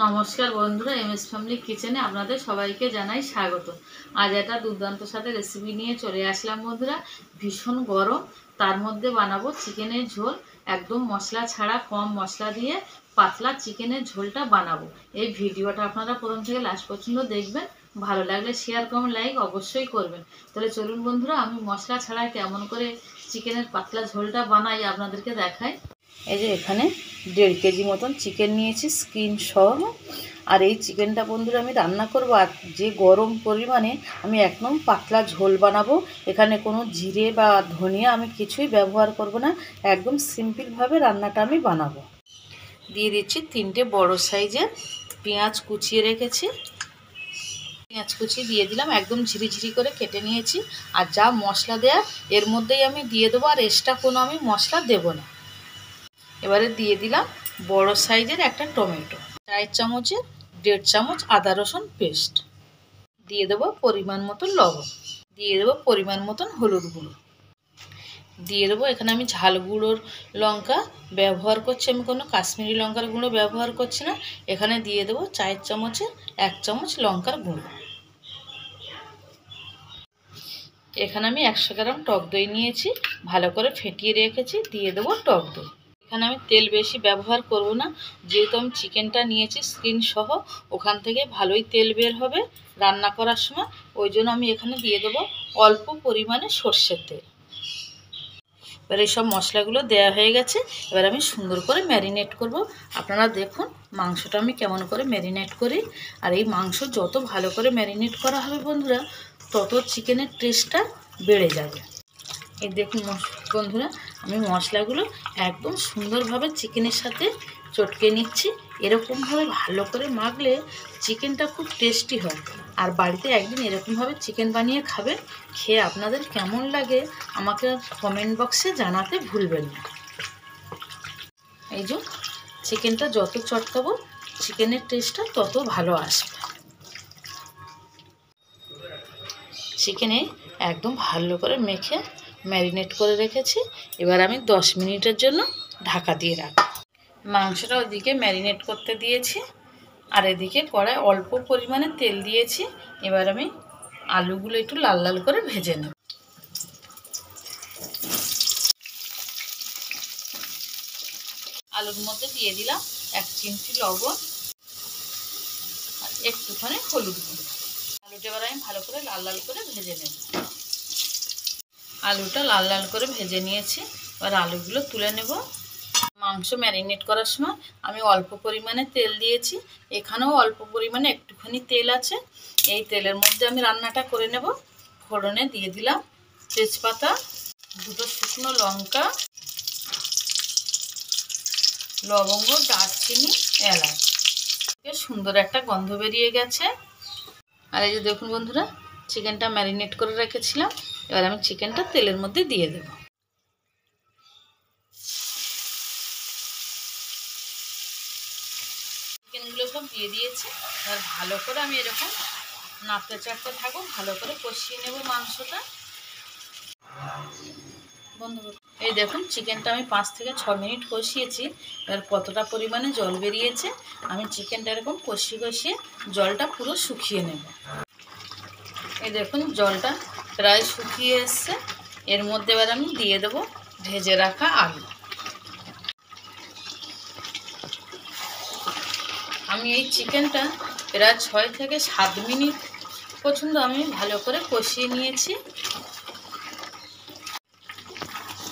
নমস্কার বন্ধুরা, MS family কিচেনে আপনাদের সবাইকে জানাই স্বাগত। আজ একটা দুর্দান্ত সাথে রেসিপি নিয়ে চলে আসলাম বন্ধুরা। ভীষণ গরম, তার মধ্যে বানাবো চিকেনের ঝোল। একদম মশলা ছাড়া, কম মশলা দিয়ে পাতলা চিকেনের ঝোলটা বানাবো। এই ভিডিওটা আপনারা প্রথম থেকে লাস্ট পর্যন্ত দেখবেন। ভালো লাগলে শেয়ার, কমেন্ট, লাইক অবশ্যই করবেন। তাহলে চলুন বন্ধুরা, আমি মশলা ছাড়া কেমন করে চিকেনের পাতলা ঝোলটা বানাই আপনাদেরকে দেখাই। এই যে এখানে 1.5 কেজি মতন চিকেন নিয়েছি স্কিন সহ। আর এই চিকেনটা বন্ধুরা আমি রান্না করব, আর যে গরম পরিমাণে আমি একদম পাতলা ঝোল বানাবো। এখানে কোনো জিরে বা ধনিয়া আমি কিছুই ব্যবহার করব না, একদম সিম্পলভাবে রান্নাটা আমি বানাবো। দিয়ে দিচ্ছি 3টে বড় সাইজের পেঁয়াজ কুচিয়ে রেখেছি। পেঁয়াজ কুচি দিয়ে দিলাম, একদম ঝিরিঝিরি করে কেটে নিয়েছি। আর যা মশলা দেয়া এর মধ্যেই আমি দিয়ে দেবো, আর এক্সট্রা কোনো আমি মশলা দেবো না। এবারে দিয়ে দিলাম বড় সাইজের একটা টমেটো, 4 চামচের 1.5 চামচ আদা রসুন পেস্ট, দিয়ে দেবো পরিমাণ মতন লবণ, দিয়ে দেবো পরিমাণ মতন হলুদ গুঁড়ো, দিয়ে দেবো এখানে আমি ঝাল গুঁড়োর লঙ্কা ব্যবহার করছি, আমি কোনো কাশ্মীরি লঙ্কার গুঁড়ো ব্যবহার করছি না। এখানে দিয়ে দেবো 4 চামচের 1 চামচ লঙ্কার গুঁড়ো। এখানে আমি 100 গ্রাম টক দই নিয়েছি, ভালো করে ফেটিয়ে রেখেছি, দিয়ে দেবো টক দই। এখানে আমি তেল বেশি ব্যবহার করব না, যেহেতু আমি চিকেনটা নিয়েছি স্কিন সহ, ওখান থেকে ভালোই তেল বের হবে রান্না করার সময়। ওই জন্য আমি এখানে দিয়ে দেবো অল্প পরিমাণে সর্ষের তেল। এবার এইসব মশলাগুলো দেওয়া হয়ে গেছে, এবার আমি সুন্দর করে ম্যারিনেট করব। আপনারা দেখুন মাংসটা আমি কেমন করে ম্যারিনেট করি। আর এই মাংস যত ভালো করে ম্যারিনেট করা হবে বন্ধুরা, তত চিকেনের টেস্টটা বেড়ে যাবে। এই দেখুন বন্ধুরা, আমি মশলাগুলো একদম সুন্দরভাবে চিকেনের সাথে চটকে নিচ্ছি। এরকমভাবে ভালো করে মাখলে চিকেনটা খুব টেস্টি হয়। আর বাড়িতে একদিন এরকমভাবে চিকেন বানিয়ে খাবেন, খেয়ে আপনাদের কেমন লাগে আমাকে কমেন্ট বক্সে জানাতে ভুলবেন না। এই যে চিকেনটা যত চটকাবো চিকেনের টেস্টটা তত ভালো আসবে। চিকেনে একদম ভালো করে মেখে ম্যারিনেট করে রেখেছি। এবার আমি 10 মিনিটের জন্য ঢাকা দিয়ে রাখব। মাংসটা ওইদিকে ম্যারিনেট করতে দিয়েছি, আর এদিকে কড়ায় অল্প পরিমাণে তেল দিয়েছি। এবার আমি আলুগুলো একটু লাল লাল করে ভেজে নেব। আলুর মধ্যে দিয়ে দিলাম 1 চিমটি লবণ আর একটুখানি হলুদ গুঁড়ো। আলুটা এবার আমি ভালো করে লাল লাল করে ভেজে নেব। আলুটা লাল লাল করে ভেজে নিয়েছি, এবার আলুগুলো তুলে নেব। মাংস ম্যারিনেট করার সময় আমি অল্প পরিমাণে তেল দিয়েছি, এখানেও অল্প পরিমাণে একটুখানি তেল আছে। এই তেলের মধ্যে আমি রান্নাটা করে নেব। ফোড়নে দিয়ে দিলাম তেজপাতা, 2টো শুকনো লঙ্কা, লবঙ্গ, দারচিনি, এলাচ। সুন্দর একটা গন্ধ বেরিয়ে গেছে। আর এই যে দেখুন বন্ধুরা, চিকেনটা ম্যারিনেট করে রেখেছিলাম, এবার আমি চিকেনটা তেলের মধ্যে দিয়ে দেব। চিকেনগুলো সব দিয়ে দিয়েছি, এবার ভালো করে আমি এরকম নাড়তে চাড়তে থাকবো, ভালো করে কষিয়ে নেব মাংসটা। এই দেখুন চিকেনটা আমি 5 থেকে 6 মিনিট কষিয়েছি। এবার কতটা পরিমাণে জল বেরিয়েছে, আমি চিকেনটা এরকম কষিয়ে কষিয়ে জলটা পুরো শুকিয়ে নেব। এই দেখুন জলটা প্রায় শুকিয়ে এসছে। এর মধ্যে এবার আমি দিয়ে দেবো ভেজে রাখা আলু। আমি এই চিকেনটা প্রায় 6 থেকে 7 মিনিট পর্যন্ত আমি ভালো করে কষিয়ে নিয়েছি।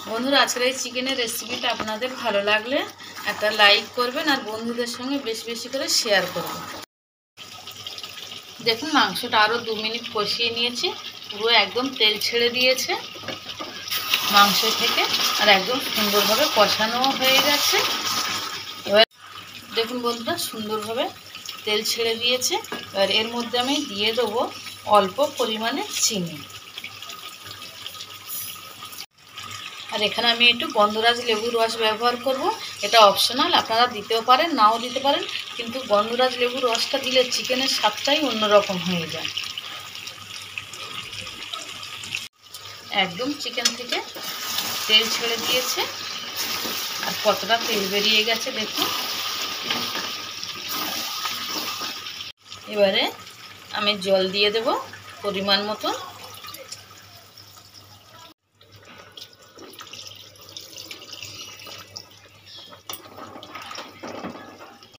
বন্ধুরা, আজকের এই চিকেনের রেসিপিটা আপনাদের ভালো লাগলে একটা লাইক করবেন, আর বন্ধুদের সঙ্গে বেশি বেশি করে শেয়ার করবেন। দেখুন মাংসটা আরও 2 মিনিট কষিয়ে নিয়েছি, পুরো একদম তেল ছেড়ে দিয়েছে মাংস থেকে, আর একদম সুন্দরভাবে কষানো হয়ে গেছে। এবার দেখুন বন্ধুরা, সুন্দরভাবে তেল ছেড়ে দিয়েছে। এবার এর মধ্যে আমি দিয়ে দেবো অল্প পরিমাণে চিনি। আর এখানে আমি একটু গন্ধরাজ লেবুর রস ব্যবহার করব। এটা অপশনাল, আপনারা দিতেও পারেন নাও দিতে পারেন, কিন্তু গন্ধরাজ লেবুর রসটা দিলে চিকেনের স্বাদটাই অন্যরকম হয়ে যায়। একদম চিকেন থেকে তেল ছেড়ে দিয়েছে, আর কতটা তেল বেরিয়ে গেছে দেখুন। এবারে আমি জল দিয়ে দেব পরিমাণ মতো।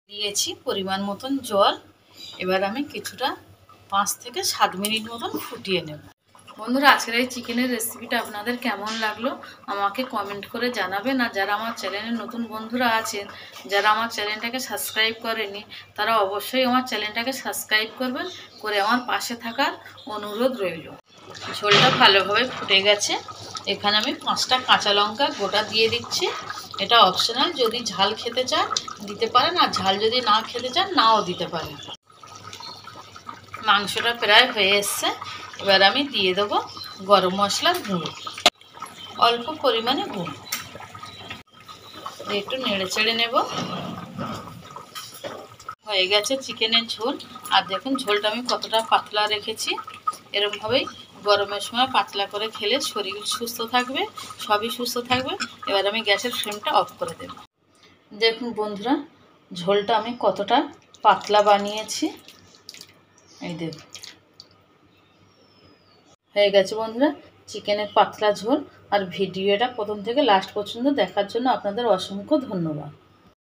দিয়েছি পরিমাণ মতন জল। এবার আমি কিছুটা 5 থেকে 7 মিনিট মতন ফুটিয়ে নেব। বন্ধুরা, আজকের এই চিকেনের রেসিপিটা আপনাদের কেমন লাগলো আমাকে কমেন্ট করে জানাবেন। আর যারা আমার চ্যানেলের নতুন বন্ধুরা আছেন, যারা আমার চ্যানেলটাকে সাবস্ক্রাইব করেনি, তারা অবশ্যই আমার চ্যানেলটাকে সাবস্ক্রাইব করবেন, করে আমার পাশে থাকার অনুরোধ রইল। ঝোলটা ভালোভাবে ফুটে গেছে। এখানে আমি 5টা কাঁচা লঙ্কা গোটা দিয়ে দিচ্ছি। এটা অপশনাল, যদি ঝাল খেতে চান দিতে পারেন, আর ঝাল যদি না খেতে চান নাও দিতে পারেন। মাংসটা প্রায় হয়ে এসছে। এবার আমি দিয়ে দেবো গরম মশলার গুঁড়ো, অল্প পরিমাণে গুঁড়ো, একটু নেড়ে চেড়ে নেব। হয়ে গেছে চিকেনের ঝোল। আর দেখুন ঝোলটা আমি কতটা পাতলা রেখেছি। এরকমভাবেই গরমের সময় পাতলা করে খেলে শরীর সুস্থ থাকবে, সবই সুস্থ থাকবে। এবার আমি গ্যাসের ফ্লেমটা অফ করে দেব। দেখুন বন্ধুরা, ঝোলটা আমি কতটা পাতলা বানিয়েছি, এই দেখুন হয়ে গেছে বন্ধুরা চিকেনের পাতলা ঝোল। আর ভিডিওটা প্রথম থেকে লাস্ট পর্যন্ত দেখার জন্য আপনাদের অসংখ্য ধন্যবাদ।